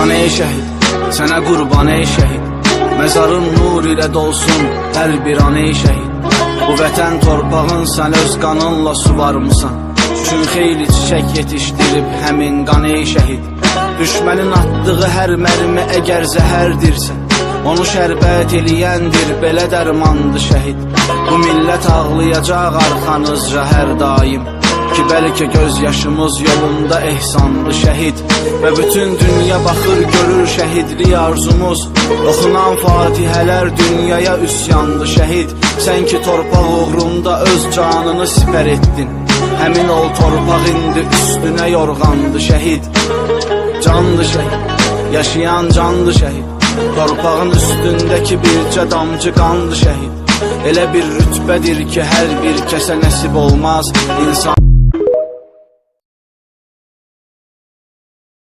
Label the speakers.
Speaker 1: Can ey şəhid, sənə qurban ey şəhid, məzarın nur ilə dolsun hər bir an ey şəhid. Bu vətən torpağın sən öz qanınla suvarmısan, üçün xeyli çiçək yetişdirib həmin qan ey şəhid. Düşmənin atdığı hər mərmi əgər zəhərdirsə, onu şərbət eləyəndir, belə dərmandır şəhid. Bu millət ağlayacaq arxanızca hər daim, ki bəlkə göz yaşımız yolunda ehsanlı şəhid. Və bütün dünya baxır görür şəhidlik arzumuz, oxunan fatihələr dünyaya üsyandı şəhid. Sən ki torpaq uğrunda öz canını sipər etdin, həmin ol torpaq indi üstünə yorğandı şəhid. Candı şəhid, yaşayan candı şəhid, torpağın üstündəki bircə damcı qandı şəhid. Elə bir rütbədir ki hər bir kəsə nəsib olmaz. İnsan